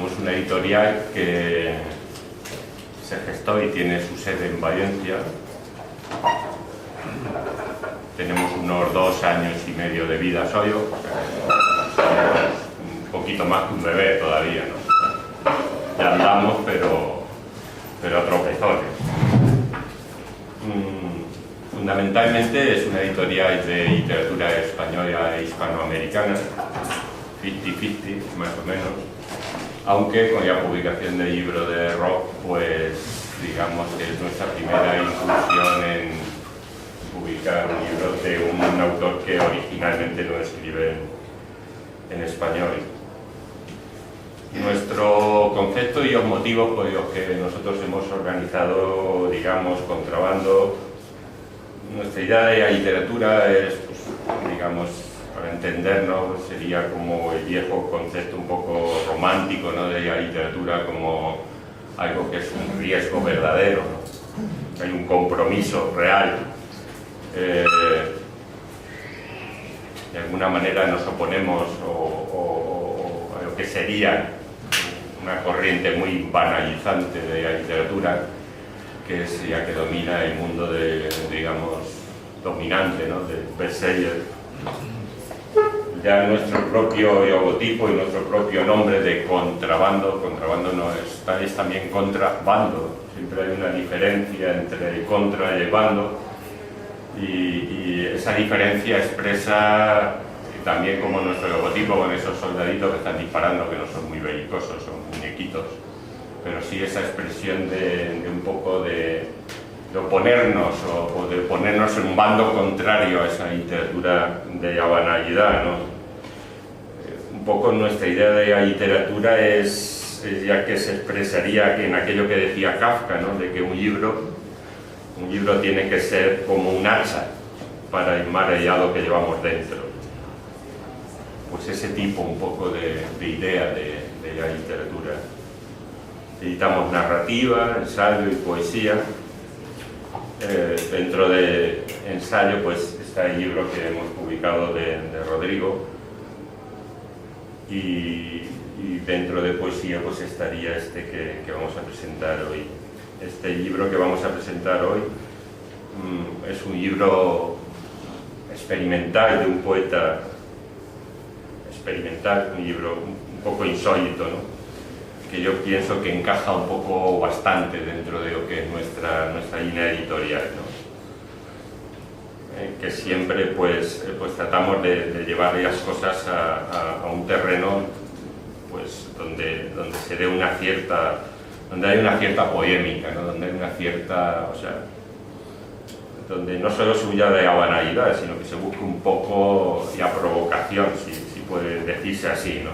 Somos una editorial que se gestó y tiene su sede en Valencia. Tenemos unos 2 años y medio de vida solo, un poquito más que un bebé todavía, ¿no? Ya andamos, pero a tropezones. Fundamentalmente es una editorial de literatura española e hispanoamericana, 50-50 más o menos, aunque con la publicación del libro de Roc, pues digamos que es nuestra primera incursión en publicar libros de un autor que originalmente no escribe en español. Nuestro concepto y los motivos por los que nosotros hemos organizado, digamos, Contrabando, nuestra idea de la literatura es, pues, digamos, para entendernos, sería como el viejo concepto un poco romántico, ¿no?, de la literatura como algo que es un riesgo verdadero, ¿no? Hay un compromiso real. De alguna manera nos oponemos a lo que sería una corriente muy banalizante de la literatura, que es la que domina el mundo de, digamos, dominante, ¿no?, del bestseller. Ya nuestro propio logotipo y nuestro propio nombre de Contrabando, contrabando no es también contrabando, siempre hay una diferencia entre el contra y el bando, y esa diferencia expresa también como nuestro logotipo con esos soldaditos que están disparando, que no son muy belicosos, son muñequitos, pero sí esa expresión de un poco de oponernos o de ponernos en un bando contrario a esa literatura de la banalidad, ¿no? Un poco nuestra idea de la literatura es ya que se expresaría en aquello que decía Kafka, ¿no?, de que un libro tiene que ser como un hacha para enmarallar lo que llevamos dentro. Pues ese tipo un poco de idea de la literatura. Editamos narrativa, ensayo y poesía. Dentro de ensayo pues está el libro que hemos publicado de Rodrigo, y dentro de poesía pues estaría este que vamos a presentar hoy. Este libro que vamos a presentar hoy es un libro experimental de un poeta experimental, un libro un poco insólito, ¿no?, que yo pienso que encaja un poco bastante dentro de lo que es nuestra línea editorial, ¿no? Que siempre pues tratamos de llevar las cosas a un terreno pues donde se dé una cierta, donde hay una cierta polémica, ¿no?, donde hay una cierta, o sea, donde no solo se huya de la banalidad, sino que se busque un poco la provocación, si puede decirse así, ¿no?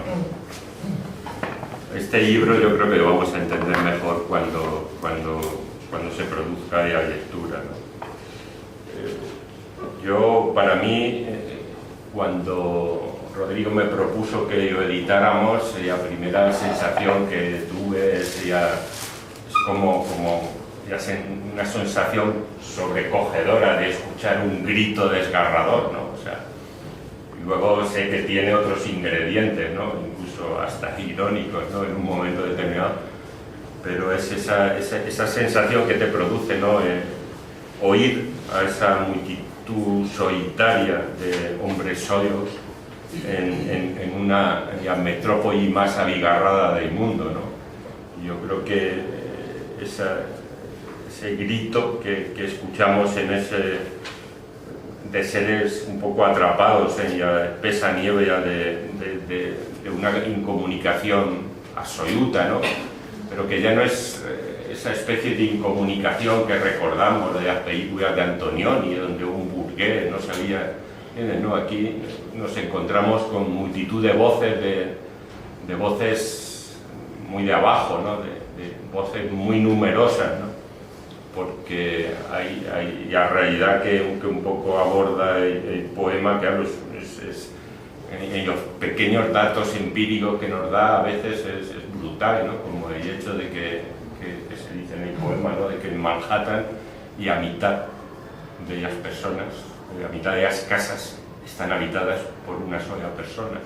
Este libro yo creo que lo vamos a entender mejor cuando se produzca la lectura, ¿no? Para mí, cuando Rodrigo me propuso que lo editáramos, la primera sensación que tuve es como una sensación sobrecogedora de escuchar un grito desgarrador, ¿no? O sea, y luego sé que tiene otros ingredientes, ¿no?, incluso hasta irónicos, ¿no?, en un momento determinado, pero es esa sensación que te produce, ¿no?, oír a esa multitud solitaria de hombres solos en la metrópoli más abigarrada del mundo, ¿no? Yo creo que ese grito que escuchamos de seres un poco atrapados en la espesa nieve de una incomunicación absoluta, ¿no?, pero que ya no es esa especie de incomunicación que recordamos de las películas de Antonioni, donde un burgués no sabía, ¿no? Aquí nos encontramos con multitud de voces, de voces muy de abajo, ¿no?, de voces muy numerosas, ¿no?, porque hay la realidad que un poco aborda el poema, claro, en los pequeños datos empíricos que nos da a veces es brutal, ¿no?, como el hecho de que se dice en el poema, ¿no?, de que en Manhattan y a mitad de las personas, a mitad de las casas están habitadas por una sola persona.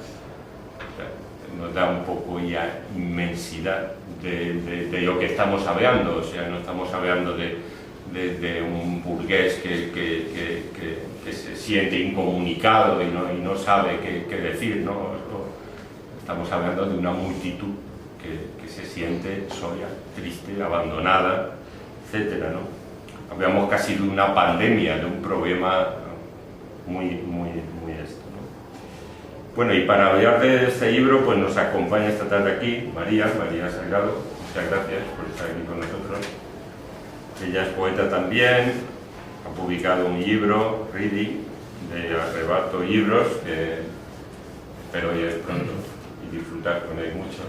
O sea, nos da un poco ya inmensidad de lo que estamos hablando. O sea, no estamos hablando de un burgués que se siente incomunicado y no sabe qué decir, ¿no? Estamos hablando de una multitud que se siente sola, triste, abandonada, etcétera, ¿no? Hablamos casi de una pandemia, de un problema muy esto, ¿no? Bueno, y para hablar de este libro, pues nos acompaña esta tarde aquí María Salgado. Muchas gracias por estar aquí con nosotros. Ella es poeta también, ha publicado un libro, Reading, de Arrebato Libros, que espero leer pronto y disfrutar con él mucho.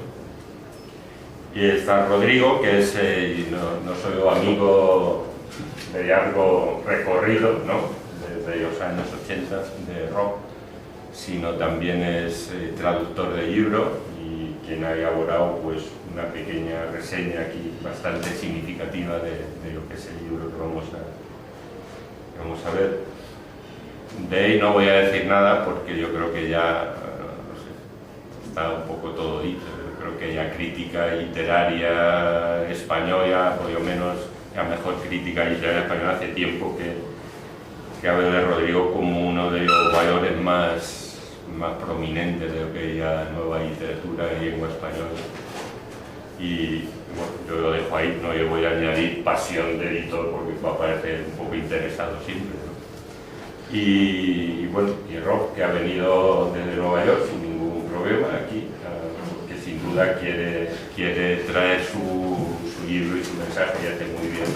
Y está Rodrigo, que es no solo amigo de largo recorrido, ¿no?, desde los años 80 de rock, sino también es traductor de libro y quien ha elaborado pues una pequeña reseña aquí bastante significativa de lo que es el libro que vamos a ver. De él no voy a decir nada porque yo creo que ya no sé, está un poco todo dicho. Yo creo que la crítica literaria española, por lo menos la mejor crítica literaria española, hace tiempo que habla de Rodrigo como uno de los valores más prominentes de lo que es la nueva literatura en lengua española. Y bueno, yo lo dejo ahí, no le voy a añadir pasión de editor porque va a parecer un poco interesado siempre, ¿no? Y bueno, y Rob, que ha venido desde Nueva York sin ningún problema aquí, que sin duda quiere traer su libro y su mensaje, y hace muy bien,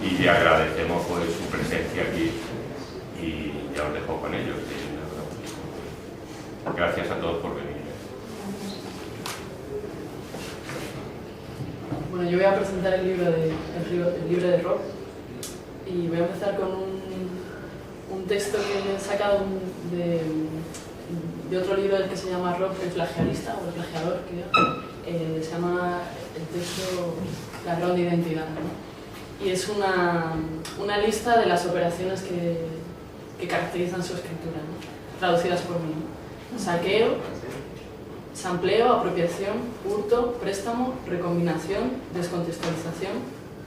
y le agradecemos por su presencia aquí y ya os dejo con ellos. Gracias a todos por venir. Bueno, yo voy a presentar el libro de Rob y voy a empezar con un texto que he sacado de otro libro del que se llama Rob, el plagiarista o el plagiador, que se llama el texto La Ronda Identidad, ¿no? Y es una lista de las operaciones que caracterizan su escritura, ¿no?, traducidas por mí, ¿no? Saqueo, sampleo, apropiación, hurto, préstamo, recombinación, descontextualización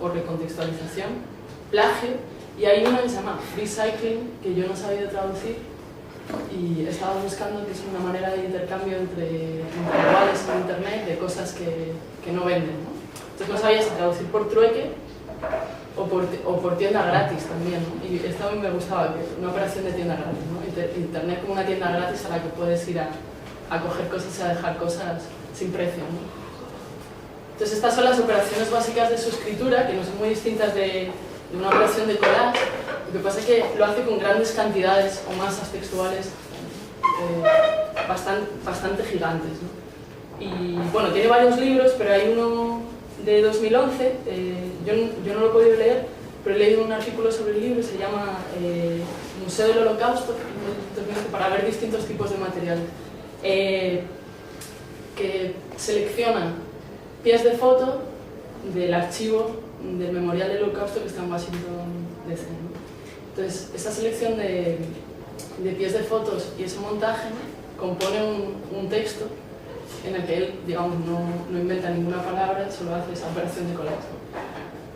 o recontextualización, plagio, y hay una que se llama free cycling, que yo no he sabido traducir y estaba buscando, que es una manera de intercambio entre iguales en internet de cosas que no venden, ¿no? Entonces no sabía si traducir por trueque o por tienda gratis también, ¿no? Y esto a mí me gustaba, que una operación de tienda gratis, ¿no? Internet como una tienda gratis a la que puedes ir a coger cosas y a dejar cosas sin precio, ¿no? Entonces estas son las operaciones básicas de su escritura, que no son muy distintas de una operación de collage. Lo que pasa es que lo hace con grandes cantidades o masas textuales bastante gigantes, ¿no? Y bueno, tiene varios libros, pero hay uno de 2011, yo no lo he podido leer, pero he leído un artículo sobre el libro, se llama Museo del Holocausto, para ver distintos tipos de materiales, que seleccionan pies de foto del archivo del Memorial del Holocausto que está en Washington DC, ¿no? Entonces, esa selección de pies de fotos y ese montaje compone un texto en el que él, digamos, no inventa ninguna palabra, solo hace esa operación de collage, ¿no?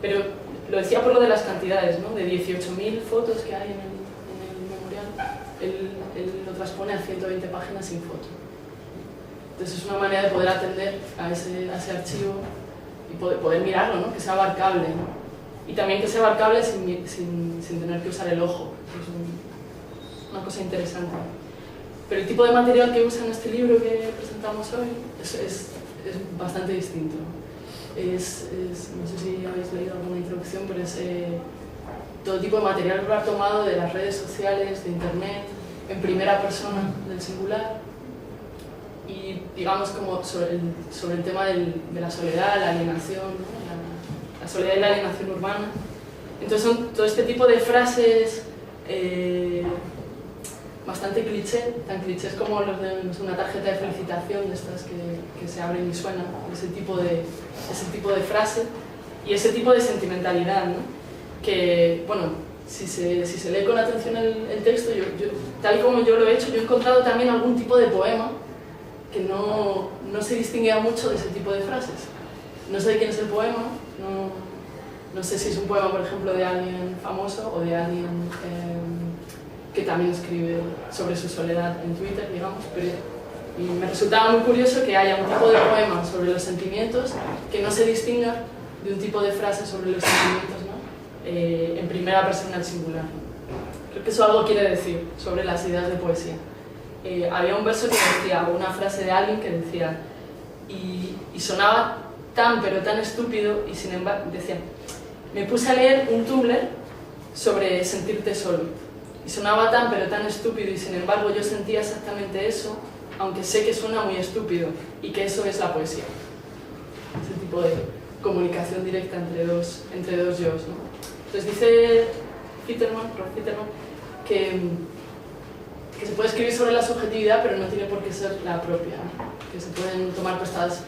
Pero lo decía por lo de las cantidades, ¿no? De 18.000 fotos que hay en el memorial, él lo transpone a 120 páginas sin foto. Entonces es una manera de poder atender a ese archivo y poder mirarlo, ¿no? Que sea abarcable, ¿no? Y también que sea abarcable sin tener que usar el ojo. Es una cosa interesante. Pero el tipo de material que usa en este libro que presentamos hoy es bastante distinto. No sé si habéis leído alguna introducción, pero es todo tipo de material que lo ha tomado de las redes sociales, de internet, en primera persona del singular, y digamos como sobre el tema de la soledad, la alienación, ¿no? La soledad y la alienación urbana. Entonces son todo este tipo de frases bastante cliché, tan clichés como los de una tarjeta de felicitación, de estas que se abren y suenan, ese tipo de frase y ese tipo de sentimentalidad, ¿no? Que, bueno, si se lee con atención el texto, tal y como yo lo he hecho, yo he encontrado también algún tipo de poema que no se distinguía mucho de ese tipo de frases. No sé de quién es el poema, no sé si es un poema, por ejemplo, de alguien famoso o de alguien que también escribe sobre su soledad en Twitter, digamos, pero y me resultaba muy curioso que haya un tipo de poema sobre los sentimientos que no se distinga de un tipo de frase sobre los sentimientos, ¿no? En primera persona al singular. Creo que eso algo quiere decir sobre las ideas de poesía. Había un verso que decía, o una frase de alguien que decía, y sonaba tan pero tan estúpido, y sin embargo decía, me puse a leer un Tumblr sobre sentirte solo, y sonaba tan pero tan estúpido, y sin embargo yo sentía exactamente eso, aunque sé que suena muy estúpido, y que eso es la poesía. Ese tipo de comunicación directa entre dos yo's, ¿no? Entonces dice Rolf Fitterman que se puede escribir sobre la subjetividad, pero no tiene por qué ser la propia, ¿no? Que se pueden tomar prestadas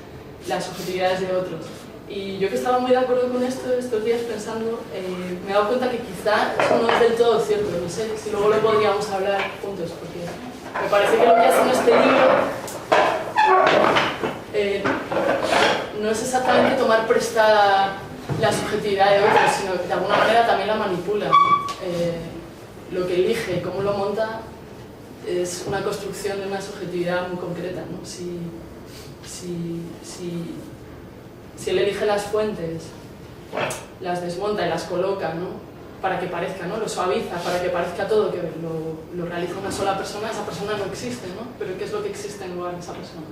las subjetividades de otros. Y yo, que estaba muy de acuerdo con esto estos días pensando, me he dado cuenta que quizá eso no es del todo cierto. No sé si luego lo podríamos hablar juntos, porque me parece que lo que hace en este libro no es exactamente tomar prestada la subjetividad de otros, sino que de alguna manera también la manipula. Lo que elige y cómo lo monta es una construcción de una subjetividad muy concreta, ¿no? Si él elige las fuentes, las desmonta y las coloca, ¿no? Para que parezca, ¿no? Lo suaviza, para que parezca todo que lo realiza una sola persona, esa persona no existe, ¿no? Pero ¿qué es lo que existe en lugar de esa persona?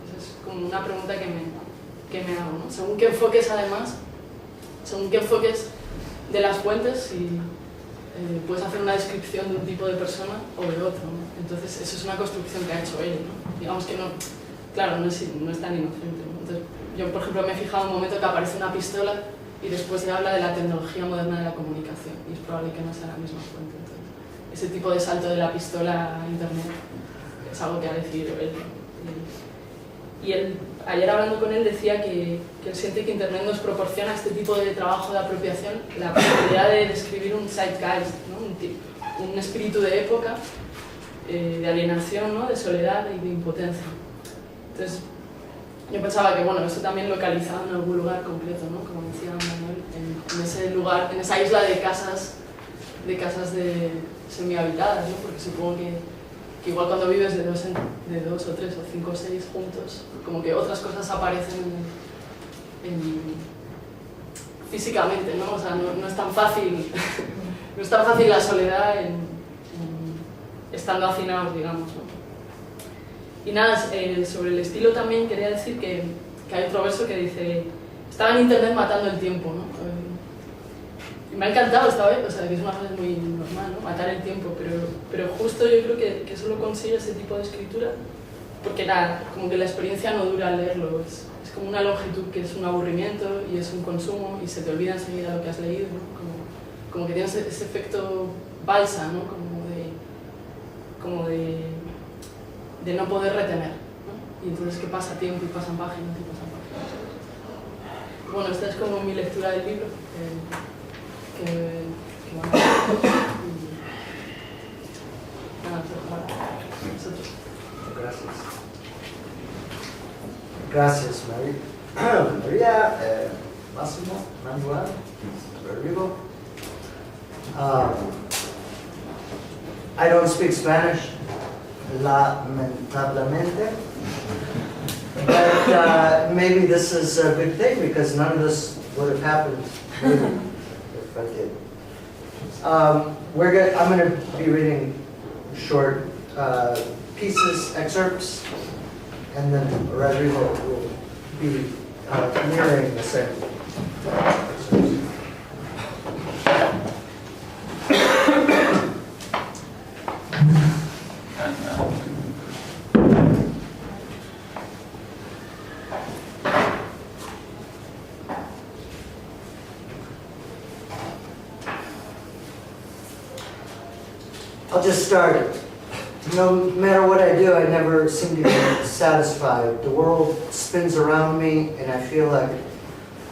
Esa es como una pregunta que me hago, ¿no? Según qué enfoques, además, según qué enfoques de las fuentes, si puedes hacer una descripción de un tipo de persona o de otro, ¿no? Entonces eso es una construcción que ha hecho él, ¿no? Digamos que no, claro, no es tan inocente, ¿no? Entonces, yo, por ejemplo, me he fijado en un momento que aparece una pistola y después se habla de la tecnología moderna de la comunicación, y es probable que no sea la misma fuente. Entonces, ese tipo de salto de la pistola a internet es algo que ha decidido él. Y él, ayer hablando con él, decía que él siente que internet nos proporciona este tipo de trabajo de apropiación, la posibilidad de describir un zeitgeist, ¿no? un espíritu de época, de alienación, ¿no? De soledad y de impotencia. Entonces, yo pensaba que, bueno, eso también localizado en algún lugar concreto, ¿no? Como decía Manuel, en ese lugar, en esa isla de casas semihabitadas, ¿no? Porque supongo que igual cuando vives de dos o tres o cinco o seis juntos, como que otras cosas aparecen físicamente, ¿no? O sea, no es tan fácil, no es tan fácil la soledad estando hacinados, digamos, ¿no? Y nada, sobre el estilo también quería decir que hay otro verso que dice, estaba en internet matando el tiempo, ¿no? Y me ha encantado esta vez, o sea, que es una frase muy normal, ¿no? Matar el tiempo, pero justo yo creo que solo consigue ese tipo de escritura porque como que la experiencia no dura al leerlo, es como una longitud que es un aburrimiento y es un consumo y se te olvida enseguida lo que has leído, ¿no? Como que tienes ese efecto balsa, ¿no? Como de no poder retener, ¿no? Y entonces que pasa tiempo y pasan páginas y pasan páginas. Bueno, esta es como mi lectura del libro, que van a para nosotros. Gracias. Gracias, María, Máximo, Manuel, Rodrigo. I don't speak Spanish, lamentablemente, but maybe this is a good thing because none of this would have happened if I did. I'm going to be reading short pieces, excerpts, and then Rodrigo will be mirroring the same excerpts. I'll just start. No matter what I do, I never seem to be satisfied. The world spins around me and I feel like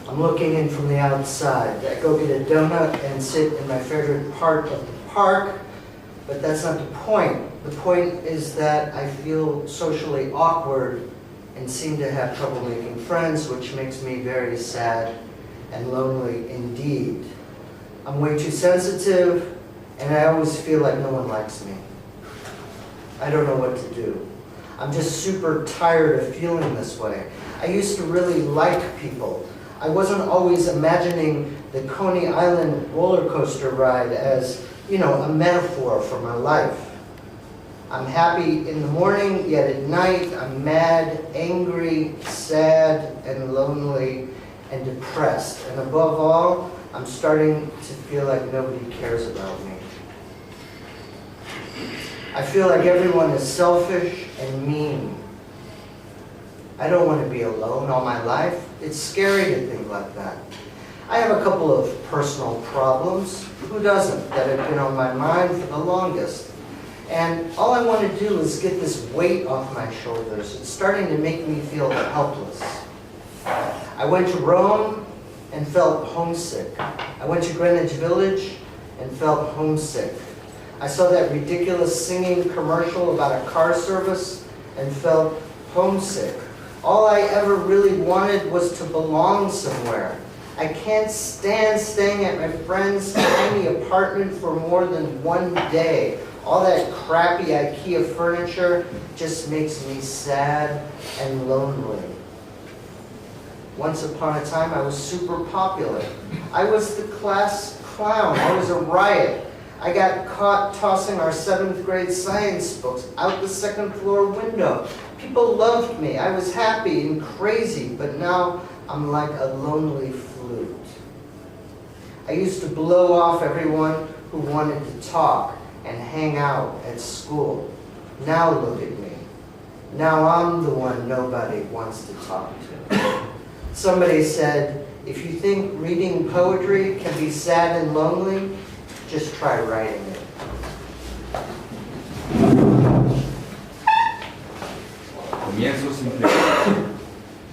I'm looking in from the outside. I go get a donut and sit in my favorite part of the park, but that's not the point. The point is that I feel socially awkward and seem to have trouble making friends, which makes me very sad and lonely indeed. I'm way too sensitive, and I always feel like no one likes me. I don't know what to do. I'm just super tired of feeling this way. I used to really like people. I wasn't always imagining the Coney Island roller coaster ride as, you know, a metaphor for my life. I'm happy in the morning, yet at night I'm mad, angry, sad, and lonely, and depressed. And above all, I'm starting to feel like nobody cares about me. I feel like everyone is selfish and mean. I don't want to be alone all my life. It's scary to think like that. I have a couple of personal problems. Who doesn't? That have been on my mind for the longest. And all I want to do is get this weight off my shoulders. It's starting to make me feel helpless. I went to Rome and felt homesick. I went to Greenwich Village and felt homesick. I saw that ridiculous singing commercial about a car service and felt homesick. All I ever really wanted was to belong somewhere. I can't stand staying at my friend's tiny apartment for more than one day. All that crappy IKEA furniture just makes me sad and lonely. Once upon a time, I was super popular. I was the class clown. I was a riot. I got caught tossing our 7th grade science books out the 2nd floor window. People loved me. I was happy and crazy, but now I'm like a lonely flute. I used to blow off everyone who wanted to talk and hang out at school. Now look at me. Now I'm the one nobody wants to talk to. Somebody said, if you think reading poetry can be sad and lonely, just try writing it. Comienzo simplemente.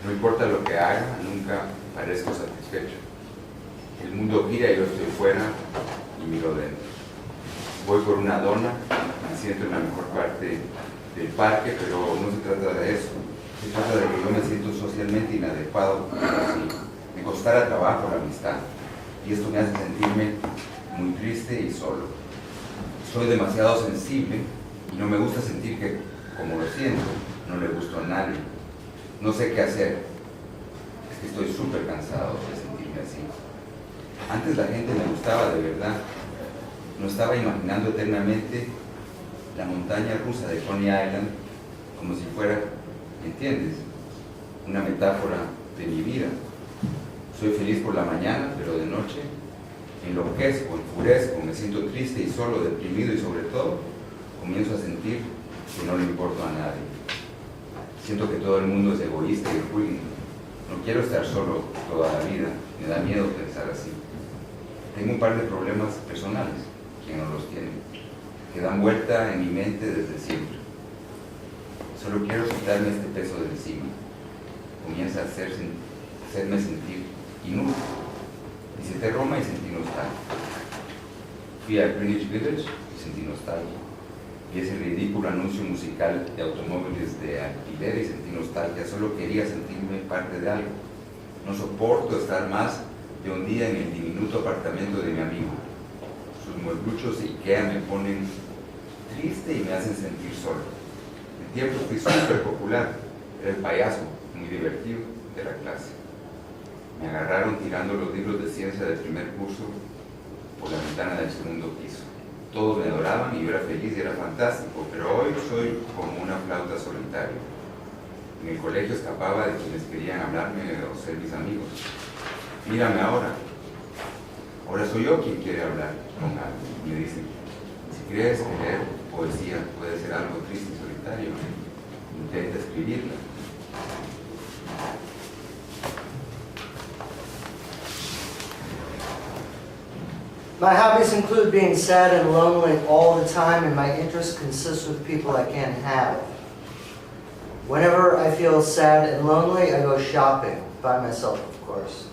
No importa lo que haga, nunca parezco satisfecho. El mundo gira y yo estoy fuera y miro dentro. Voy por una dona, me siento en la mejor parte del parque, pero no se trata de eso. Se trata de que yo me siento socialmente inadecuado, como si me costara trabajo la amistad. Y esto me hace sentirme muy triste y solo. Soy demasiado sensible y no me gusta sentir que, como lo siento, no le gusto a nadie. No sé qué hacer. Es que estoy súper cansado de sentirme así. Antes la gente me gustaba de verdad. No estaba imaginando eternamente la montaña rusa de Coney Island como si fuera, ¿entiendes?, una metáfora de mi vida. Soy feliz por la mañana, pero de noche enloquezco, enfurezco, me siento triste y solo, deprimido y sobre todo comienzo a sentir que no le importo a nadie. Siento que todo el mundo es egoísta y ruin. No quiero estar solo toda la vida, me da miedo pensar así. Tengo un par de problemas personales, quien no los tiene, que dan vuelta en mi mente desde siempre. Solo quiero quitarme este peso de encima. Comienza a hacerme sentir inútil. Visité Roma y sentí nostalgia. Fui a Greenwich Village y sentí nostalgia. Vi ese ridículo anuncio musical de automóviles de alquiler y sentí nostalgia. Solo quería sentirme parte de algo. No soporto estar más de un día en el diminuto apartamento de mi amigo. Sus muebluchos de Ikea me ponen triste y me hacen sentir solo. En tiempo fui súper popular. Era el payaso, muy divertido, de la clase. Me agarraron tirando los libros de ciencia del primer curso por la ventana del segundo piso. Todos me adoraban y yo era feliz y era fantástico, pero hoy soy como una flauta solitaria. En el colegio escapaba de quienes querían hablarme o ser mis amigos. Mírame ahora. Ahora soy yo quien quiere hablar con alguien. Me dicen, si crees que leer poesía puede ser algo triste y solitario, intenta escribirla. My hobbies include being sad and lonely all the time, and my interests consist with people I can't have. Whenever I feel sad and lonely, I go shopping, by myself, of course.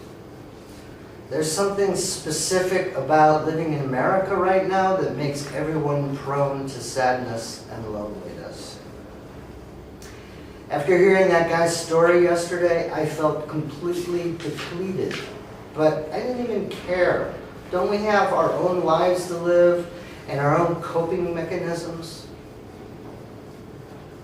There's something specific about living in America right now that makes everyone prone to sadness and loneliness. After hearing that guy's story yesterday, I felt completely depleted. But I didn't even care. Don't we have our own lives to live and our own coping mechanisms?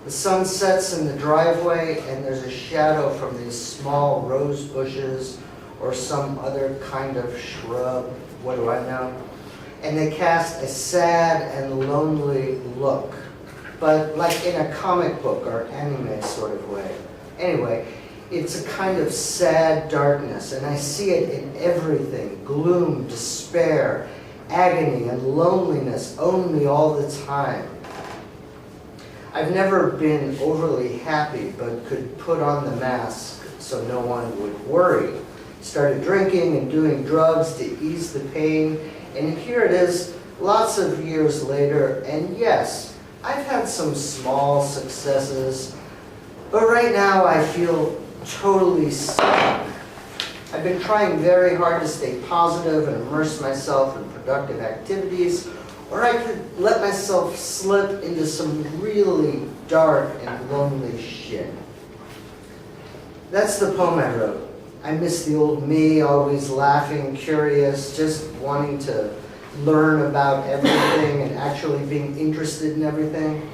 The sun sets in the driveway and there's a shadow from these small rose bushes or some other kind of shrub, what do I know? And they cast a sad and lonely look, but like in a comic book or anime sort of way. Anyway, it's a kind of sad darkness, and I see it in everything. Gloom, despair, agony, and loneliness own me all the time. I've never been overly happy, but could put on the mask so no one would worry. Started drinking and doing drugs to ease the pain, and here it is, lots of years later, and yes, I've had some small successes, but right now I feel totally stuck. I've been trying very hard to stay positive and immerse myself in productive activities, or I could let myself slip into some really dark and lonely shit. That's the poem I wrote. I miss the old me, always laughing, curious, just wanting to learn about everything and actually being interested in everything.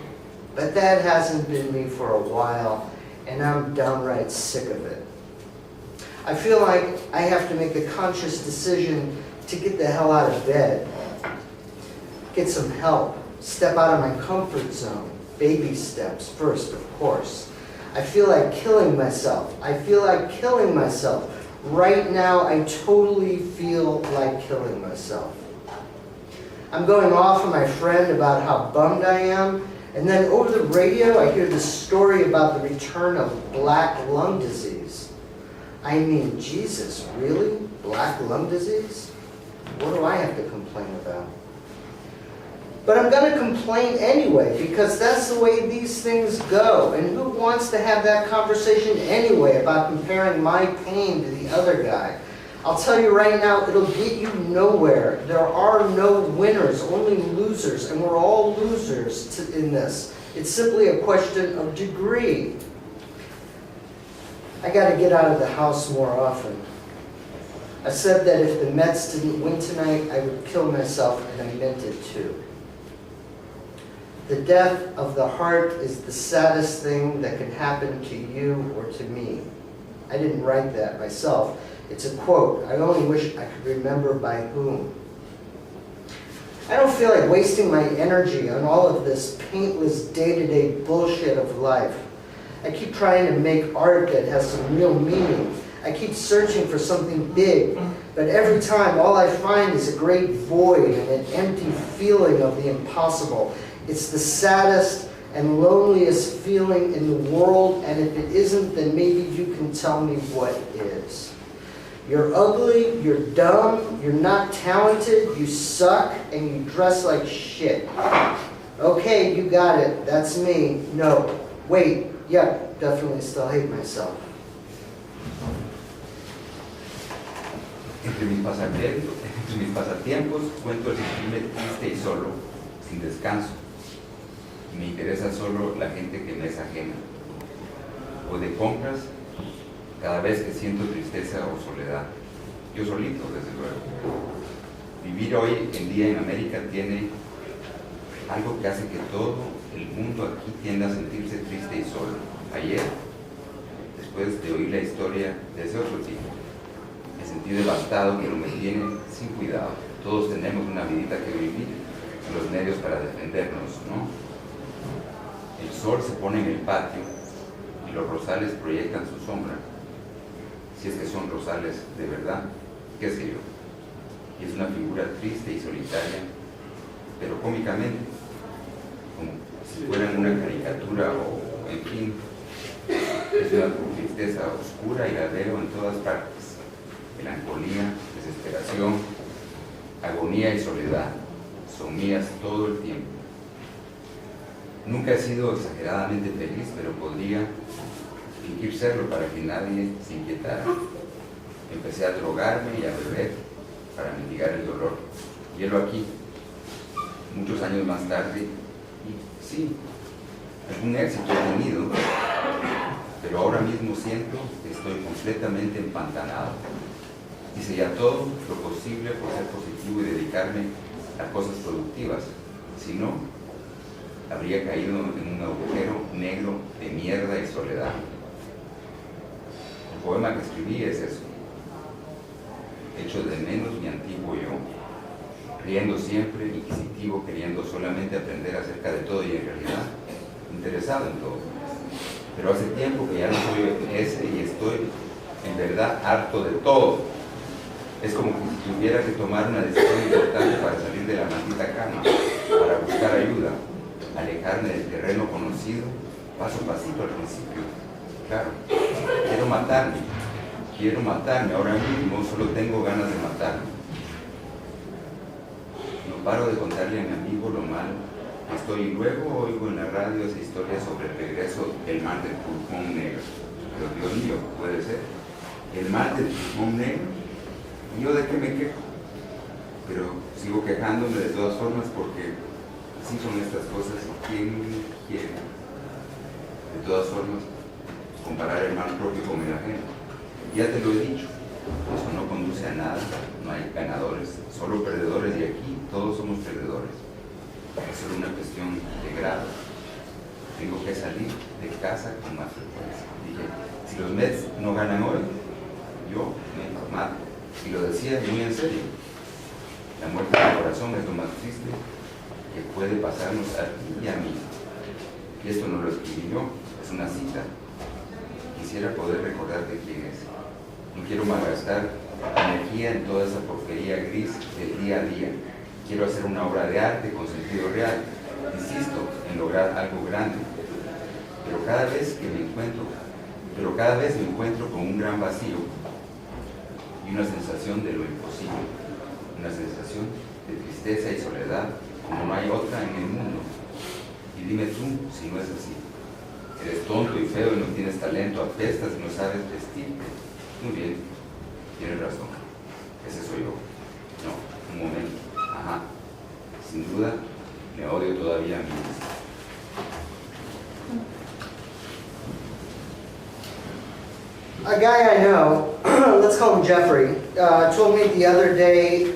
But that hasn't been me for a while, and I'm downright sick of it. I feel like I have to make a conscious decision to get the hell out of bed, get some help, step out of my comfort zone, baby steps first, of course. I feel like killing myself. I feel like killing myself. Right now, I totally feel like killing myself. I'm going off on my friend about how bummed I am, and then over the radio, I hear the story about the return of black lung disease. I mean, Jesus, really? Black lung disease? What do I have to complain about? But I'm going to complain anyway, because that's the way these things go. And who wants to have that conversation anyway about comparing my pain to the other guy? I'll tell you right now, it'll get you nowhere. There are no winners, only losers, and we're all losers in this. It's simply a question of degree. I got to get out of the house more often. I said that if the Mets didn't win tonight, I would kill myself, and I meant it too. The death of the heart is the saddest thing that can happen to you or to me. I didn't write that myself. It's a quote. I only wish I could remember by whom. I don't feel like wasting my energy on all of this paintless day-to-day bullshit of life. I keep trying to make art that has some real meaning. I keep searching for something big, but every time all I find is a great void and an empty feeling of the impossible. It's the saddest and loneliest feeling in the world, and if it isn't, then maybe you can tell me what is. You're ugly, you're dumb, you're not talented, you suck, and you dress like shit. Okay, you got it, that's me. No, wait, yeah, definitely still hate myself. Entre mis pasatiempos cuento el sentirme triste y solo, sin descanso. Me interesa solo la gente que me es ajena. O de compras, cada vez que siento tristeza o soledad. Yo solito, desde luego. Vivir hoy en día en América tiene algo que hace que todo el mundo aquí tienda a sentirse triste y solo. Ayer, después de oír la historia de ese otro tipo, me sentí devastado, pero me tiene sin cuidado. Todos tenemos una vidita que vivir y los medios para defendernos, ¿no? El sol se pone en el patio y los rosales proyectan su sombra. Si es que son rosales de verdad, qué sé yo. Y es una figura triste y solitaria, pero cómicamente, como si fueran una caricatura o, en fin, es una tristeza oscura y la veo en todas partes. Melancolía, desesperación, agonía y soledad son mías todo el tiempo. Nunca he sido exageradamente feliz, pero podría fingir serlo para que nadie se inquietara. Empecé a drogarme y a beber para mitigar el dolor. Y helo aquí, muchos años más tarde, y sí, algún éxito he tenido, pero ahora mismo siento que estoy completamente empantanado. Hice ya todo lo posible por ser positivo y dedicarme a cosas productivas. Si no, habría caído en un agujero negro de mierda y soledad. El poema que escribí es eso. Echo de menos mi antiguo yo, riendo siempre, inquisitivo, queriendo solamente aprender acerca de todo y en realidad interesado en todo. Pero hace tiempo que ya no soy ese y estoy en verdad harto de todo. Es como que si tuviera que tomar una decisión importante para salir de la maldita cama, para buscar ayuda, alejarme del terreno conocido, paso a pasito al principio. Claro, quiero matarme, ahora mismo solo tengo ganas de matarme. No paro de contarle a mi amigo lo mal que estoy y luego oigo en la radio esa historia sobre el regreso del mar del pulmón negro. Pero Dios mío, puede ser. El mar del pulmón negro. ¿Y yo de qué me quejo? Pero sigo quejándome de todas formas porque así son estas cosas. ¿Quién quiere? De todas formas, comparar el mal propio con el ajeno. Ya te lo he dicho, eso no conduce a nada, no hay ganadores, solo perdedores y aquí todos somos perdedores. Es solo una cuestión de grado. Tengo que salir de casa con más frecuencia. Dije, si los Mets no ganan hoy, yo me mato. Y lo decía muy en serio. La muerte del corazón es lo más triste que puede pasarnos a ti y a mí. Y esto no lo escribí yo, es una cita. Quisiera poder recordarte quién es. No quiero malgastar energía en toda esa porquería gris del día a día. Quiero hacer una obra de arte con sentido real. Insisto en lograr algo grande. Pero cada vez me encuentro con un gran vacío y una sensación de lo imposible. Una sensación de tristeza y soledad como no hay otra en el mundo. Y dime tú si no es así. Eres tonto y feo y no tienes talento, apestas y no sabes vestirte. Muy bien, tienes razón. Ese soy yo. No, un momento. Ajá. Sin duda, me odio todavía a mí mismo. A guy I know, let's call him Jeffrey, told me the other day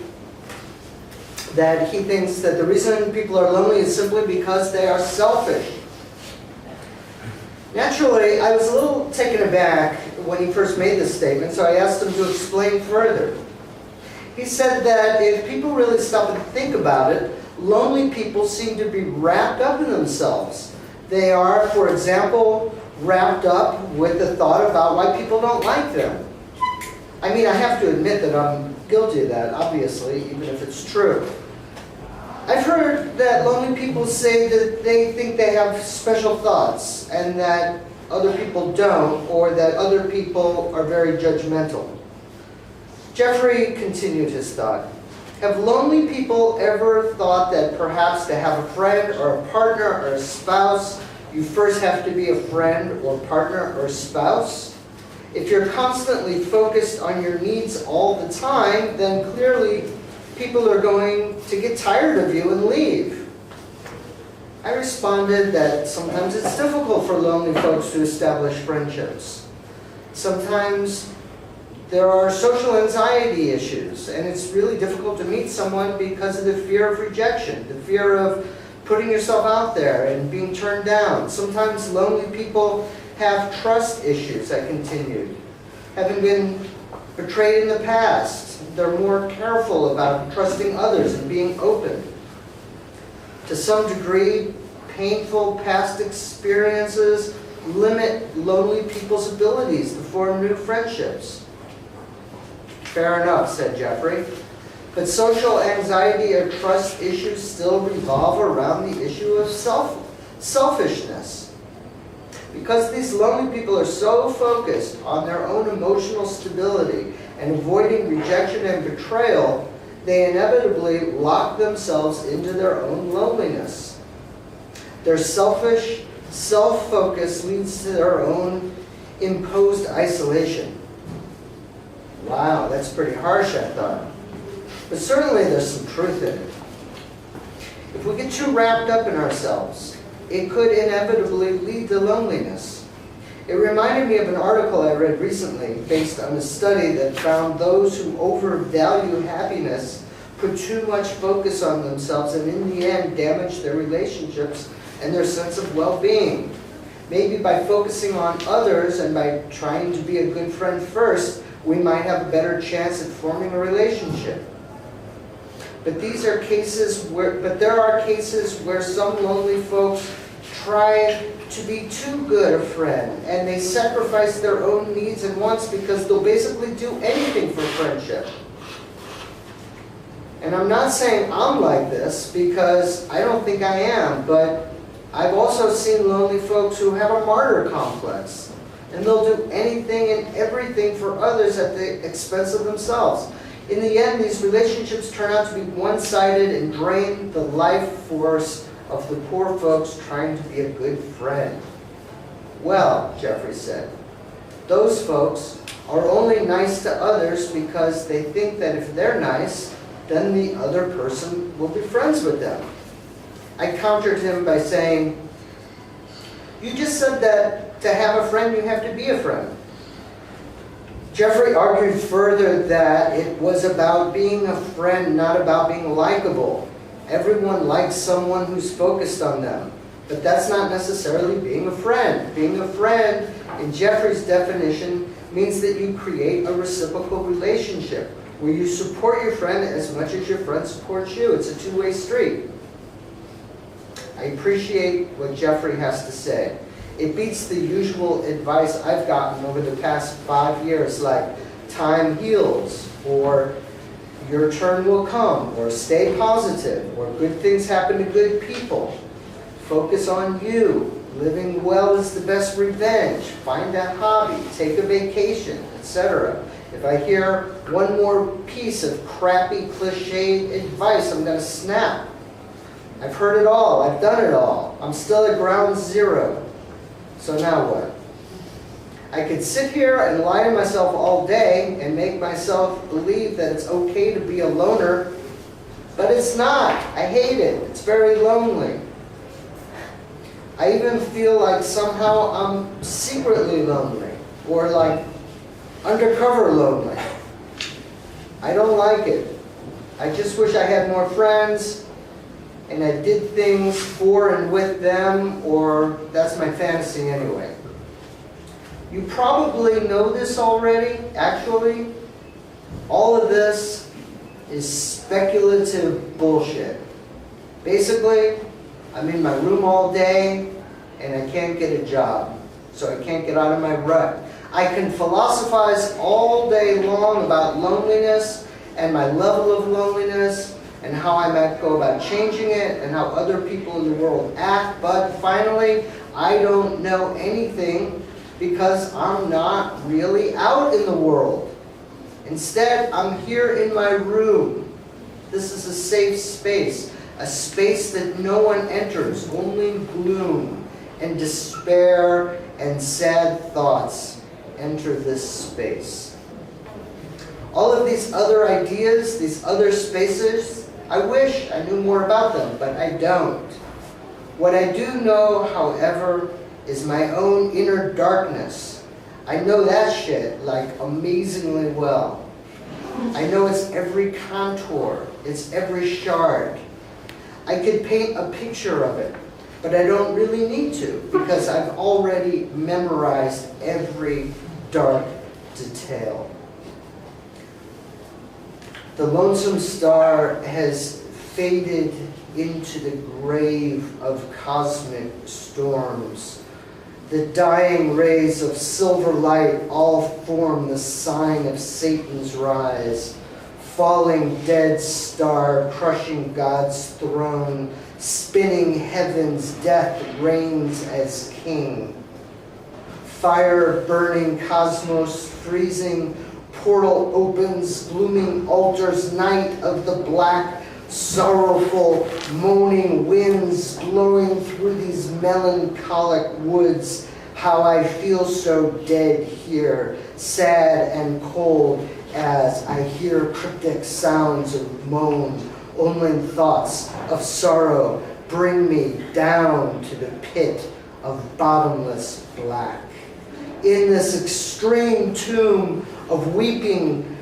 that he thinks that the reason people are lonely is simply because they are selfish. Naturally, I was a little taken aback when he first made this statement, so I asked him to explain further. He said that if people really stop and think about it, lonely people seem to be wrapped up in themselves. They are, for example, wrapped up with the thought about why people don't like them. I mean, I have to admit that I'm guilty of that, obviously, even if it's true. I've heard that lonely people say that they think they have special thoughts and that other people don't, or that other people are very judgmental. Jeffrey continued his thought. Have lonely people ever thought that perhaps to have a friend or a partner or a spouse, you first have to be a friend or partner or spouse? If you're constantly focused on your needs all the time, then clearly people are going to get tired of you and leave. I responded that sometimes it's difficult for lonely folks to establish friendships. Sometimes there are social anxiety issues, and it's really difficult to meet someone because of the fear of rejection, the fear of putting yourself out there and being turned down. Sometimes lonely people have trust issues, I continued. Having been betrayed in the past, they're more careful about trusting others and being open. To some degree, painful past experiences limit lonely people's abilities to form new friendships. Fair enough, said Jeffrey. But social anxiety or trust issues still revolve around the issue of selfishness. Because these lonely people are so focused on their own emotional stability and avoiding rejection and betrayal, they inevitably lock themselves into their own loneliness. Their selfish self-focus leads to their own imposed isolation. Wow, that's pretty harsh, I thought. But certainly there's some truth in it. If we get too wrapped up in ourselves, it could inevitably lead to loneliness. It reminded me of an article I read recently based on a study that found those who overvalue happiness put too much focus on themselves and in the end damage their relationships and their sense of well-being. Maybe by focusing on others and by trying to be a good friend first, we might have a better chance at forming a relationship. But there are cases where some lonely folks try to be too good a friend, and they sacrifice their own needs and wants because they'll basically do anything for friendship. And I'm not saying I'm like this, because I don't think I am, but I've also seen lonely folks who have a martyr complex, and they'll do anything and everything for others at the expense of themselves. In the end, these relationships turn out to be one-sided and drain the life force of the poor folks trying to be a good friend. Well, Jeffrey said, those folks are only nice to others because they think that if they're nice, then the other person will be friends with them. I countered him by saying, you just said that to have a friend, you have to be a friend. Jeffrey argued further that it was about being a friend, not about being likable. Everyone likes someone who's focused on them, but that's not necessarily being a friend. Being a friend, in Jeffrey's definition, means that you create a reciprocal relationship where you support your friend as much as your friend supports you. It's a two-way street. I appreciate what Jeffrey has to say. It beats the usual advice I've gotten over the past 5 years, like time heals, or your turn will come, or stay positive, or good things happen to good people. Focus on you. Living well is the best revenge. Find a hobby, take a vacation, etc. If I hear one more piece of crappy, cliched advice, I'm going to snap. I've heard it all. I've done it all. I'm still at ground zero. So now what? I could sit here and lie to myself all day and make myself believe that it's okay to be a loner, but it's not. I hate it. It's very lonely. I even feel like somehow I'm secretly lonely, or like undercover lonely. I don't like it. I just wish I had more friends, and I did things for and with them, or that's my fantasy anyway. You probably know this already, actually. All of this is speculative bullshit. Basically, I'm in my room all day, and I can't get a job, so I can't get out of my rut. I can philosophize all day long about loneliness and my level of loneliness, and how I might go about changing it, and how other people in the world act, but finally, I don't know anything because I'm not really out in the world. Instead, I'm here in my room. This is a safe space, a space that no one enters, only gloom and despair and sad thoughts enter this space. All of these other ideas, these other spaces, I wish I knew more about them, but I don't. What I do know, however, is my own inner darkness. I know that shit, like, amazingly well. I know its every contour, its every shard. I could paint a picture of it, but I don't really need to, because I've already memorized every dark detail. The lonesome star has faded into the grave of cosmic storms. The dying rays of silver light all form the sign of Satan's rise. Falling dead star, crushing God's throne, spinning heaven's death reigns as king. Fire burning cosmos freezing, portal opens, blooming altars, night of the black, sorrowful, moaning winds blowing through these melancholic woods. How I feel so dead here, sad and cold, as I hear cryptic sounds of moan. Only thoughts of sorrow bring me down to the pit of bottomless black. in this extreme tomb of weeping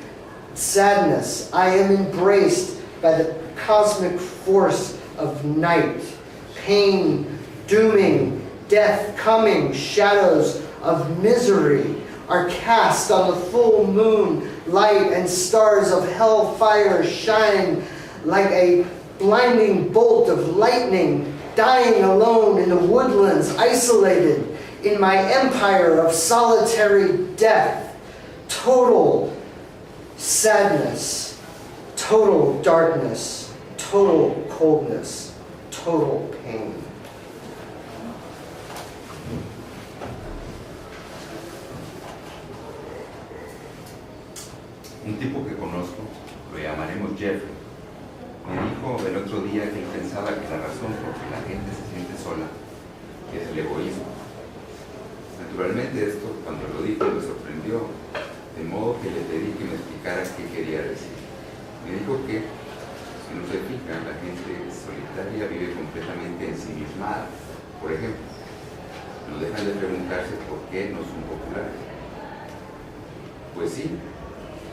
sadness, I am embraced by the cosmic force of night, pain, dooming, death coming, shadows of misery are cast on the full moon, light and stars of hellfire shine like a blinding bolt of lightning, dying alone in the woodlands, isolated in my empire of solitary death, total sadness, total darkness, total coldness, total pain. Un tipo que conozco, lo llamaremos Jeffrey, me dijo el otro día que él pensaba que la razón por que la gente se siente sola es el egoísmo. Naturalmente esto, cuando lo dijo, me sorprendió, de modo que le pedí que me explicara qué quería decir. Me dijo que, si no se fija, la gente solitaria vive completamente ensimismada. Por ejemplo, no dejan de preguntarse por qué no son populares. Pues sí,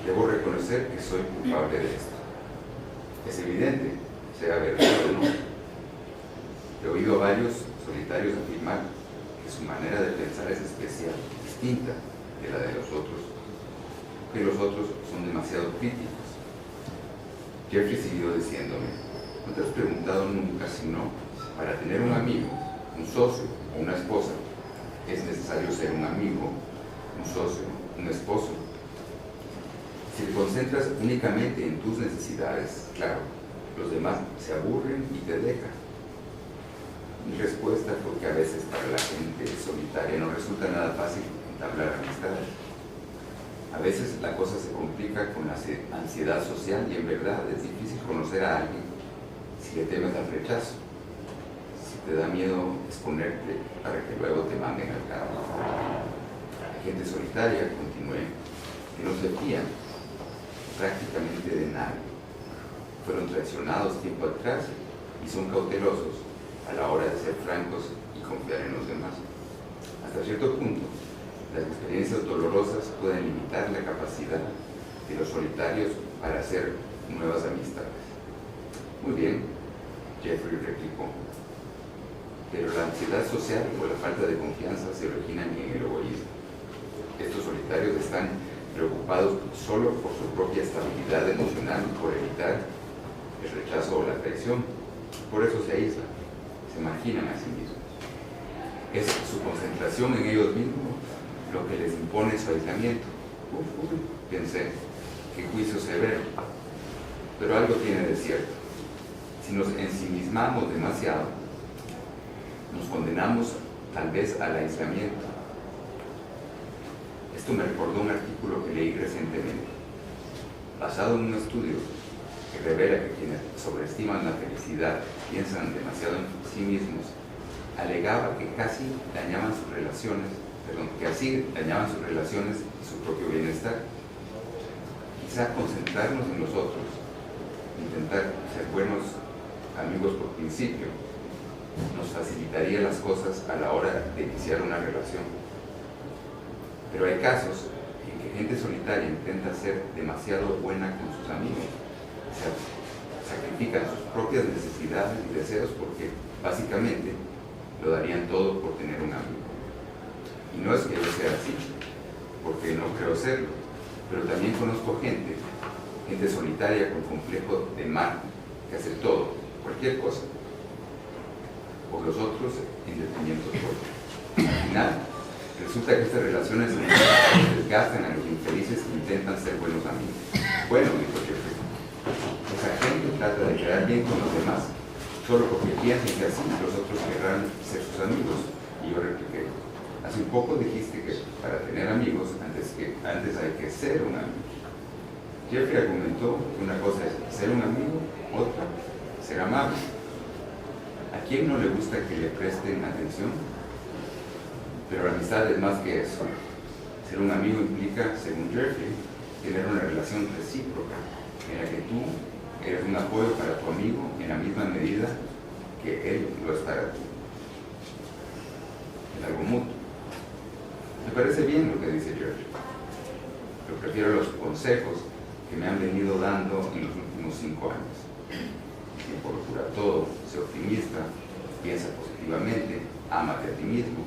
debo reconocer que soy culpable de esto. Es evidente, sea verdad o no. He oído a varios solitarios afirmar que su manera de pensar es especial, distinta de la de los otros, que los otros son demasiado críticos. Jeffrey siguió diciéndome: ¿no te has preguntado nunca si no, para tener un amigo, un socio o una esposa, es necesario ser un amigo, un socio, un esposo? Si te concentras únicamente en tus necesidades, claro, los demás se aburren y te dejan. Mi respuesta fue que a veces para la gente solitaria no resulta nada fácil entablar amistades. A veces la cosa se complica con la ansiedad social y en verdad es difícil conocer a alguien si le temes al rechazo, si te da miedo exponerte para que luego te manden al carro. Hay gente solitaria, continué, que no se fían prácticamente de nadie. Fueron traicionados tiempo atrás y son cautelosos a la hora de ser francos y confiar en los demás. Hasta cierto punto, las experiencias dolorosas pueden limitar la capacidad de los solitarios para hacer nuevas amistades. Muy bien, Jeffrey replicó, pero la ansiedad social o la falta de confianza se originan en el egoísmo. Estos solitarios están preocupados solo por su propia estabilidad emocional y por evitar el rechazo o la traición. Por eso se aíslan, se marginan a sí mismos. Es su concentración en ellos mismos lo que les impone su aislamiento. Pensé, qué juicio severo. Pero algo tiene de cierto. Si nos ensimismamos demasiado, nos condenamos tal vez al aislamiento. Esto me recordó un artículo que leí recientemente, basado en un estudio que revela que quienes sobreestiman la felicidad, piensan demasiado en sí mismos, alegaba que así dañaban sus relaciones y su propio bienestar. Quizá concentrarnos en los otros, intentar ser buenos amigos por principio, nos facilitaría las cosas a la hora de iniciar una relación. Pero hay casos en que gente solitaria intenta ser demasiado buena con sus amigos, sacrifican sus propias necesidades y deseos porque básicamente lo darían todo por tener un amigo. Y no es que yo sea así, porque no creo serlo, pero también conozco gente solitaria con complejo de mártir, que hace todo, cualquier cosa, por los otros en detrimento propio. Al final, resulta que estas relaciones desgastan a los infelices que intentan ser buenos amigos. Bueno, dijo Jeffrey, esa gente trata de quedar bien con los demás, solo porque piensan que así los otros querrán ser sus amigos. Y yo repliqué, hace un poco dijiste que para tener amigos, antes hay que ser un amigo. Jeffrey argumentó que una cosa es ser un amigo, otra, ser amable. ¿A quién no le gusta que le presten atención? Pero la amistad es más que eso. Ser un amigo implica, según Jeffrey, tener una relación recíproca, en la que tú eres un apoyo para tu amigo en la misma medida que él lo es para ti. Es algo mutuo. Me parece bien lo que dice George, pero prefiero los consejos que me han venido dando en los últimos 5 años. Procura todo, sé optimista, piensa positivamente, ámate a ti mismo,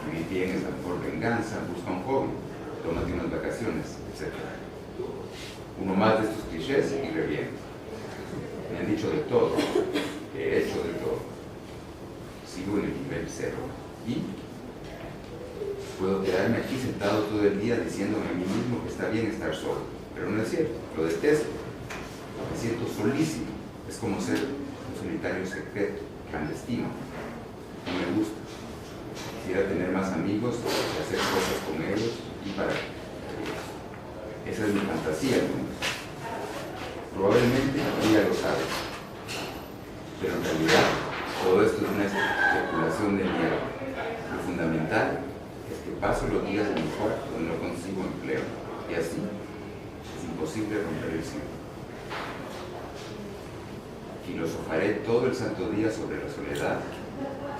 vivir bien es la mejor venganza, busca un hobby, tómate unas vacaciones, etc. Uno más de estos clichés y reviento. Me han dicho de todo, he hecho de todo. Sigo en el nivel 0 y puedo quedarme aquí sentado todo el día diciéndome a mí mismo que está bien estar solo, pero no es cierto, lo detesto, me siento solísimo. Es como ser un solitario secreto, clandestino. No me gusta. Quisiera tener más amigos y hacer cosas con ellos y para ellos. Esa es mi fantasía, ¿no? Probablemente tú ya lo sabes. Pero en realidad todo esto es una especulación de miedo. Lo fundamental es que paso los días en mi cuarto y no consigo empleo. Y así es imposible romper el ciclo. Filosofaré todo el santo día sobre la soledad,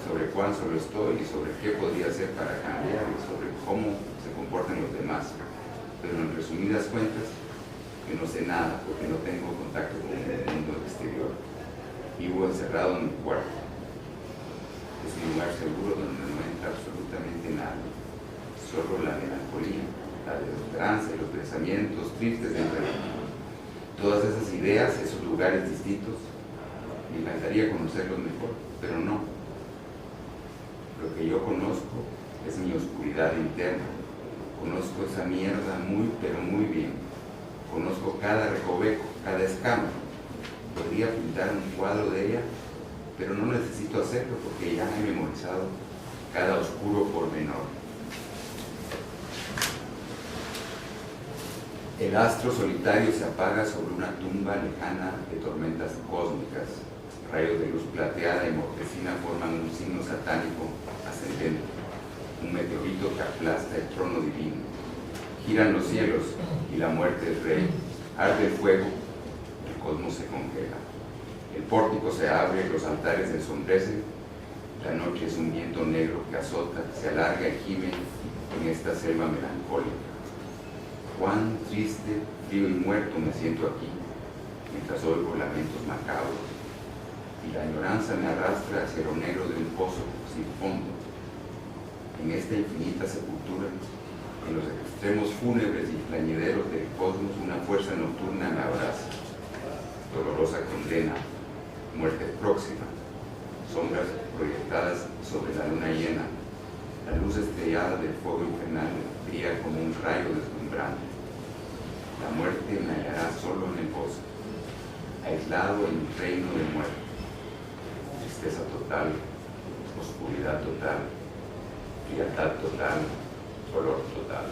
sobre cuán solo estoy y sobre qué podría hacer para cambiar y sobre cómo se comportan los demás. Pero en resumidas cuentas, yo no sé nada porque no tengo contacto con el mundo exterior. Vivo encerrado en mi cuarto. Es un lugar seguro donde no entra absolutamente nadie. Solo la melancolía, la desesperanza y los pensamientos tristes dentro de mí. Todas esas ideas, esos lugares distintos, me encantaría conocerlos mejor, pero no. Lo que yo conozco es mi oscuridad interna. Conozco esa mierda muy, pero muy bien. Conozco cada recoveco, cada escama. Podría pintar un cuadro de ella, pero no necesito hacerlo porque ya he memorizado cada oscuro pormenor. El astro solitario se apaga sobre una tumba lejana de tormentas cósmicas. Rayos de luz plateada y mortecina forman un signo satánico ascendente, un meteorito que aplasta el trono divino. Giran los cielos y la muerte es rey. Arde el fuego, el cosmos se congela. El pórtico se abre, los altares se ensombrecen. La noche es un viento negro que azota, se alarga y gime en esta selva melancólica. Cuán triste, frío y muerto me siento aquí, mientras oigo lamentos macabros. Y la añoranza me arrastra hacia lo negro de un pozo sin fondo. En esta infinita sepultura, en los extremos fúnebres y plañideros del cosmos, una fuerza nocturna me abraza. Dolorosa condena, muerte próxima, sombras proyectadas sobre la luna llena. La luz estrellada del fuego infernal brilla como un rayo deslumbrante. La muerte me hallará solo en el bosque, aislado en un reino de muerte. Tristeza total, oscuridad total, frialdad total, dolor total.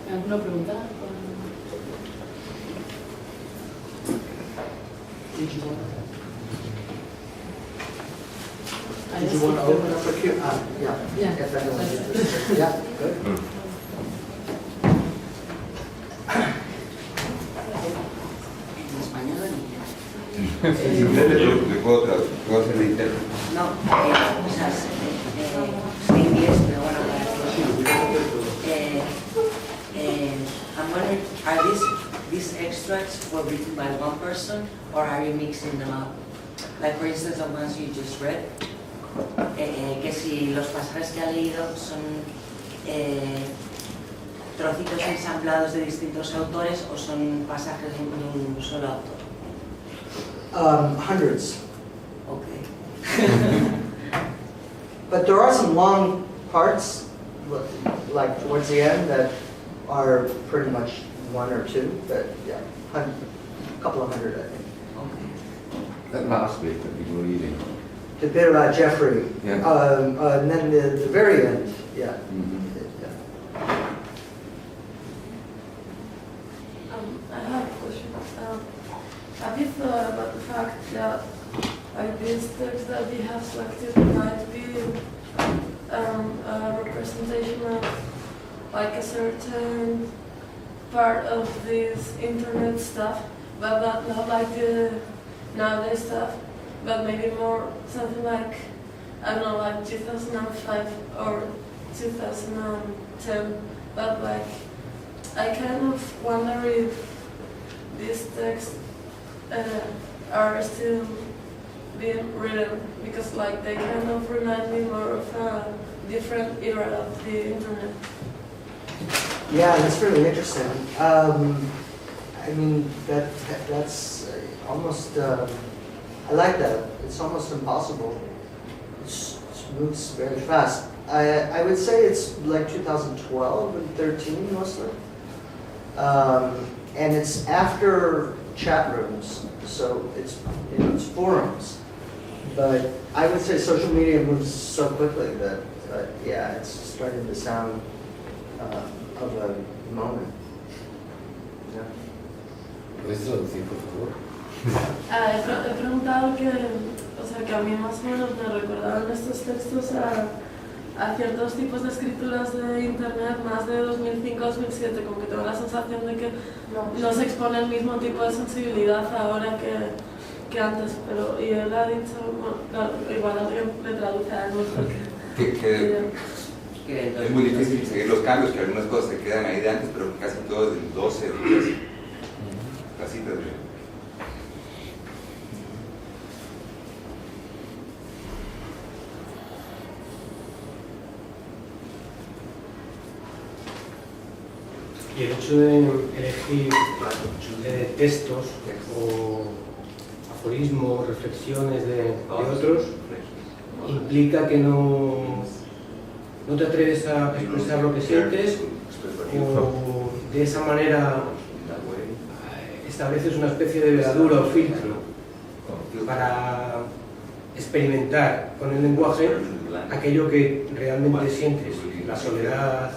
¿Alguna pregunta? Did you want to open up a Q? Yeah. Yeah. If anyone did. Yeah, good. ¿En español o en inglés? ¿Le puedo hacer el intérprete? No, o sea, sé inglés, pero bueno, para I'm wondering, are these extracts were written by one person, or are you mixing them up? Like, for instance, the ones you just read, que si los pasajes que ha leído son trocitos ensamblados de distintos autores o son pasajes de un solo autor. Hundreds. Okay. But there are some long parts, like towards the end, that are pretty much one or two, but yeah, a couple of hundred, I think. Okay. That last bit that we were reading. The bit about Jeffrey. Yeah. And then the very end, yeah. Yeah. I have a question. Have you thought about Yeah, like this text that we have selected might be a representation of like a certain part of this internet stuff, but not like the nowadays stuff, but maybe more something like, I don't know, like 2005 or 2010, but like, I kind of wonder if these texts are still being written, because like they kind of remind me more of a different era of the internet. Yeah, that's really interesting. I mean, that's almost, I like that. It's almost impossible. It moves very fast. I would say it's like 2012 and 13 mostly. And it's after chat rooms, so it's, you know, it's forums. But I would say social media moves so quickly that, yeah, it's starting to sound of a moment. Yeah. ¿Puedes traducir, por favor? He preguntado que, o sea, que a mí más o menos me recordaban estos textos a ciertos tipos de escrituras de internet más de 2005-2007, como que tengo la sensación de que no se expone el mismo tipo de sensibilidad ahora que antes, pero y él ha dicho, bueno, claro, igual alguien le traduce a él mejor Que es muy difícil seguir los cambios, que algunas cosas se quedan ahí de antes, pero que casi todo es del 12 o 13. Casitas de... Y el hecho de elegir textos o aforismos, reflexiones de otros, implica que no te atreves a expresar lo que sientes, o de esa manera estableces una especie de veladura o filtro para experimentar con el lenguaje aquello que realmente sientes, la soledad,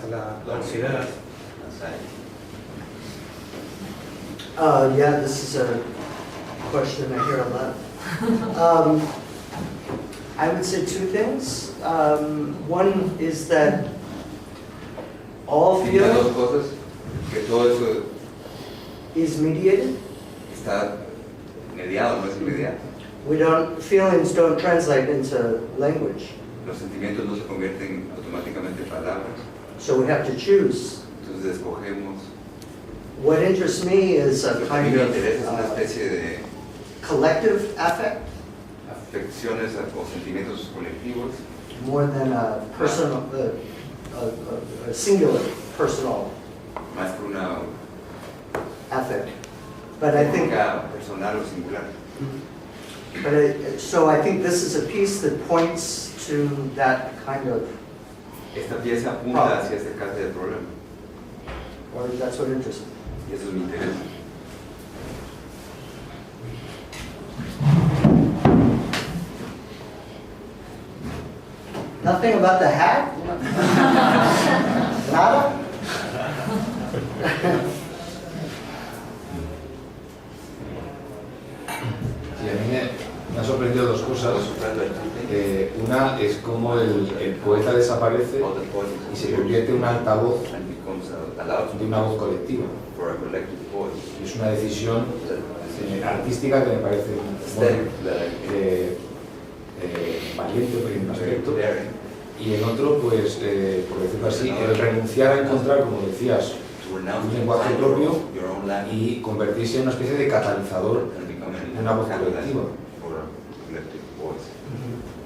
la ansiedad. Yeah, this is a question I hear a lot. I would say two things. One is that all Dos feeling cosas, que todo eso is mediated. está mediado, no es inmediato. Feelings don't translate into language. Los sentimientos no se convierten automáticamente en palabras, So we have to choose. entonces escogemos. What interests me is a Lo que a mí kind me of interesa es una especie de collective affect afecciones o sentimientos colectivos, more than a personal, a singular personal más que una affect. But I think, personal o singular. so I think this is a piece that points to that kind of, Esta pieza apunta hacia este clase de problema, or that's what interests me. y eso es mi interés. Nothing about the hat? Nada? Sí, a mí me han sorprendido dos cosas. Una es cómo el poeta desaparece y se convierte en un altavoz de una voz colectiva. Y es una decisión artística que me parece valiente por un aspecto. Y en otro, pues, por decirlo así, el renunciar a encontrar, como decías, un lenguaje propio y convertirse en una especie de catalizador de una voz colectiva.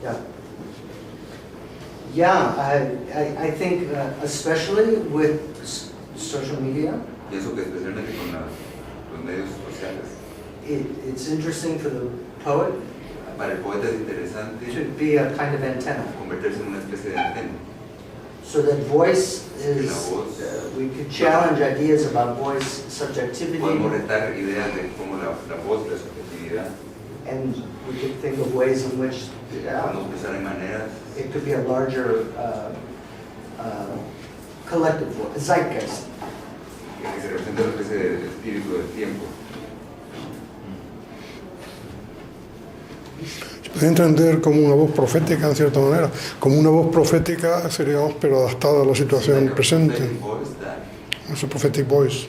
Yeah. Yeah, I think especially with social media, Pienso que especialmente con los medios sociales, it's interesting for the poet para el poeta es interesante to be a kind of antenna. convertirse en una especie de antena. So that voice is, we could challenge ideas about voice subjectivity, Podemos retar ideas de cómo la voz, la subjetividad, and we could think of ways in which podemos pensar en maneras it could be a larger collective voice, zeitgeist. que se representa una especie de espíritu del tiempo. Se puede entender como una voz profética, en cierta manera, como una voz profética, seríamos, pero adaptada a la situación presente. Es un prophetic voice.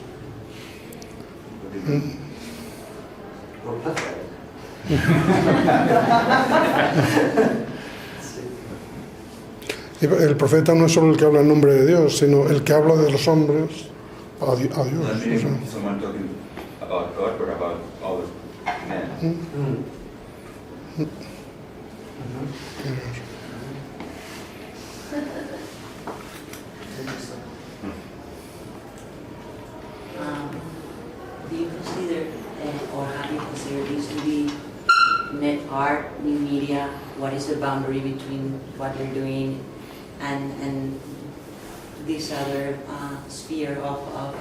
El profeta no es solo el que habla en nombre de Dios, sino el que habla de los hombres a Dios. O Do you consider, or have you considered this to be net art, new media? What is the boundary between what you're doing and this other sphere of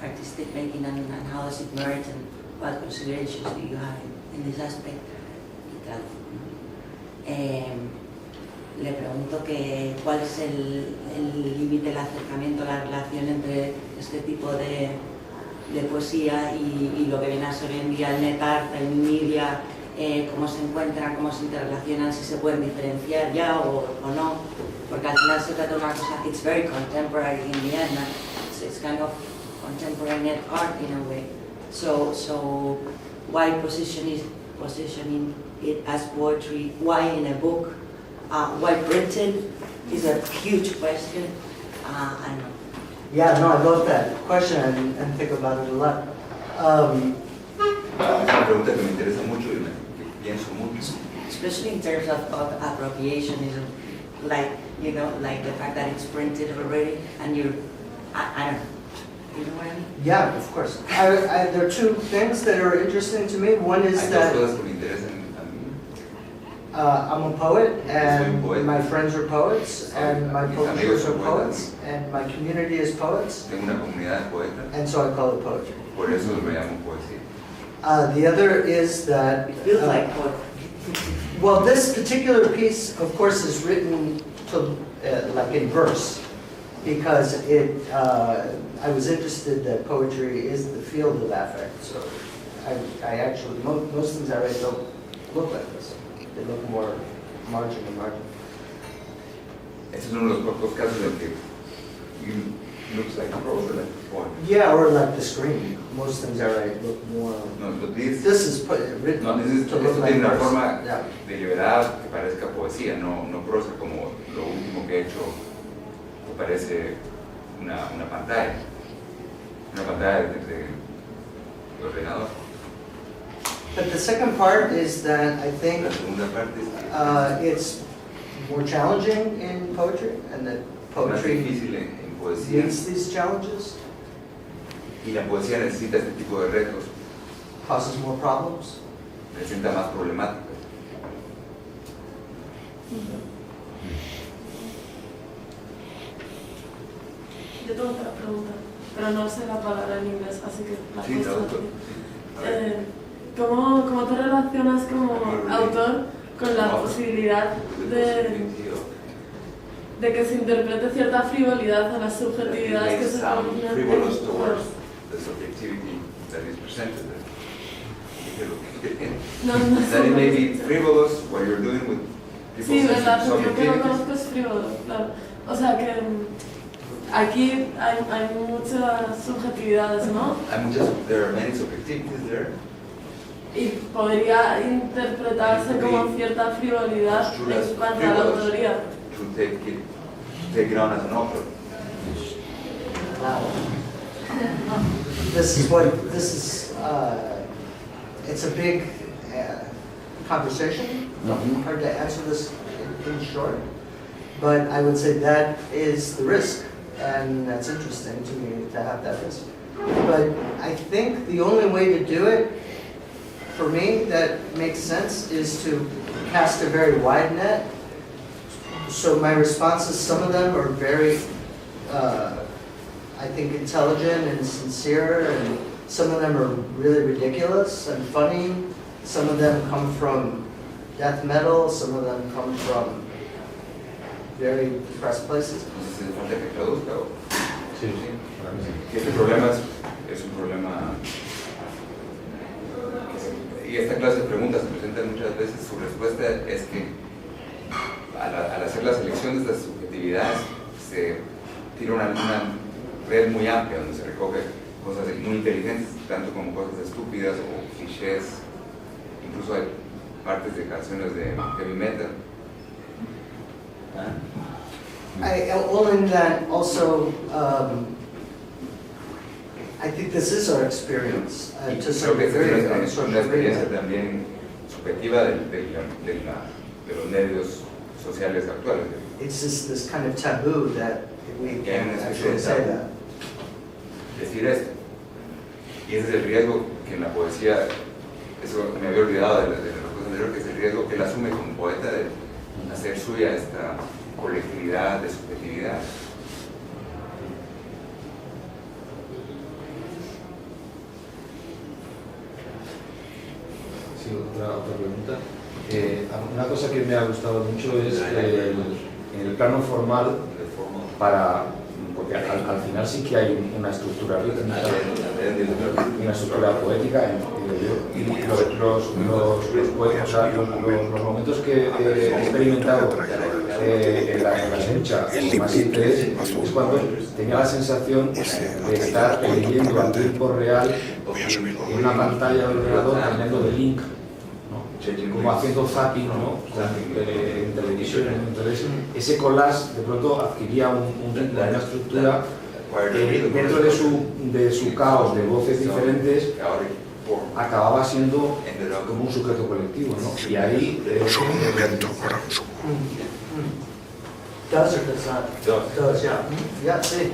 artistic making, and how does it merge, and what considerations do you have in this aspect? Le pregunto que cuál es el límite, el acercamiento, la relación entre este tipo de poesía y lo que viene a ser hoy en día el net art, el new media, cómo se encuentran, cómo se interrelacionan, si se pueden diferenciar ya o no, porque al final se trata de una cosa, it's very contemporary in the end, it's kind of contemporary net art in a way. So why positioning it as poetry? Why in a book? Why printed is a huge question. I don't know. Yeah, no, I love that question and think about it a lot. Es una pregunta que me interesa mucho y que pienso mucho. Especially in terms of appropriationism, like, you know, like the fact that it's printed already and I don't know. You know what I mean? Yeah, of course. There are two things that are interesting to me. One is that I'm a poet, and my friends are poets, and my publishers are poets, and my community is poets. Tengo una comunidad de poetas. And so I call it poetry. Por eso me llamo poesía. The other is that... It feels like poetry. Well, this particular piece, of course, is written to, like in verse, because I was interested that poetry is the field of affect. So I actually, most things I write don't look like this. They look more margin to margin. Ese es uno de los pocos casos en que looks like prose or like poem. Yeah, or like the screen. Most things I write look more... No, but this is written to look like tiene una verse. forma Yeah. de libertad que parezca poesía, no prosa como lo último que he hecho que parece una pantalla de ordenador. But the second part is that I think La segunda parte es que it's more challenging in poetry, and that es más poetry difícil en poesía needs these challenges, y la poesía necesita este tipo de retos, causes more problems. presenta más problemáticas. Yo tengo otra pregunta, pero no sé la palabra en inglés, así que la Sí, puedo traduzco. traducir. ¿Cómo te relacionas como autor con la posibilidad de que se interprete cierta frivolidad a las subjetividades que se proponen? Frivolous towards the subjectivity that is presented. No, That it may be frivolous what you're doing with Sí, people's verdad, porque yo que lo subjectivity. conozco es frívolo, claro. O sea que aquí hay muchas subjetividades, ¿no? There are many subjectivities there. Y podría interpretarse como cierta frivolidad en cuanto a la autoría. To take it on as an author. Wow. It's a big conversation. Hard to answer this in short, but I would say that is the risk, and that's interesting to me to have that risk. But I think the only way to do it, for me, that makes sense, is to cast a very wide net. So my responses, some of them are very, I think, intelligent and sincere, and some of them are really ridiculous and funny. Some of them come from death metal, some of them come from very depressed places. Entonces hace falta que traduzca. Sí, para mí sí. Que este problema es un problema y esta clase de preguntas se presentan muchas veces, su respuesta es que al hacer la selección de estas subjetividades se tira una red muy amplia donde se recoge cosas muy inteligentes, tanto como cosas estúpidas o clichés, incluso hay partes de canciones de heavy metal. Well, in that also, I think this is our experience to some Creo que degree. esta on es social una experiencia media. también subjetiva de los medios sociales actuales. It's just this kind of taboo that we Que hay can't una especie actually de say tabú that. decir esto. Y ese es el riesgo que en la poesía, eso me había olvidado de la cosa anterior, que es el riesgo que él asume como poeta de hacer suya esta colectividad de subjetividad. Sí, otra pregunta. Una cosa que me ha gustado mucho es en el plano formal, porque al final sí que hay una estructura rítmica, una estructura poética, y los poetas, o sea, los momentos que he experimentado en la escucha con más interés es cuando tenía la sensación de estar leyendo a tiempo real en una pantalla de ordenador cambiando de link, ¿no? Como haciendo zapping, ¿no? En televisión. Entonces ese collage de pronto adquiría un ritmo, una estructura dentro de su caos de voces diferentes, acababa siendo como un sujeto colectivo, ¿no? Y ahí Solo un momento, ahora un segundo. Does or does not? Does, yeah. Yeah, see.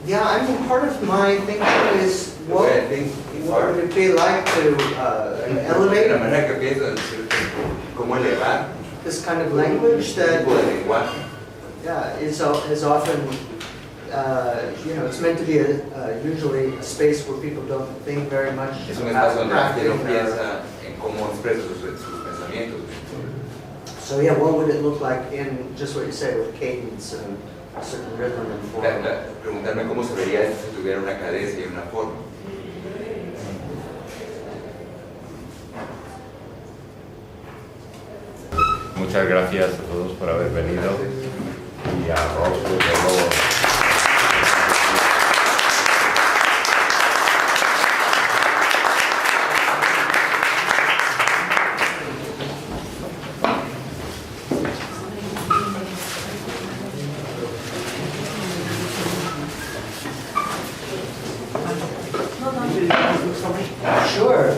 Yeah, I mean, part of my thinking is what would it be like to elevate La manera que pienso es cómo elevar this kind of language este that, tipo de lenguaje. yeah, is often, you know, it's meant to be usually a space where people don't think very much Es un about espacio donde la gente no crafting or- piensa en cómo expresa sus pensamientos. So yeah, what would it look like in just what you say with cadence and a certain rhythm and form? Preguntarme cómo se vería esto si tuviera una cadencia y una forma. Muchas gracias a todos por haber venido y a Ross, desde luego. Sure.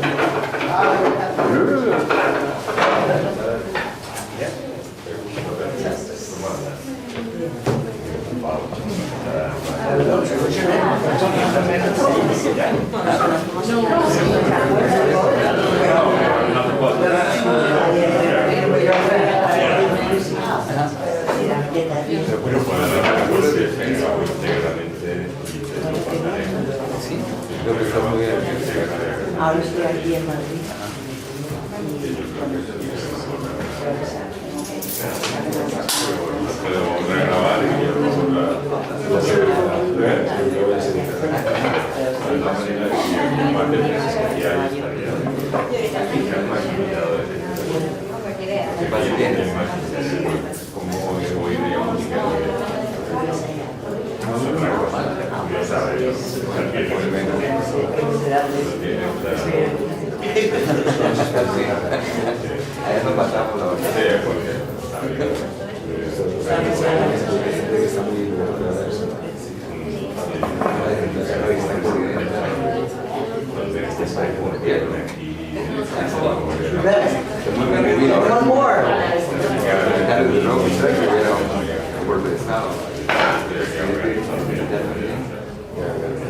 Pero para la respuesta venga íntegramente Creo que está muy bien. Ahora estoy aquí en Madrid. podemos regrabar y yo Allá nos matamos la verdad. One more.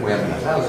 Muy amenazados.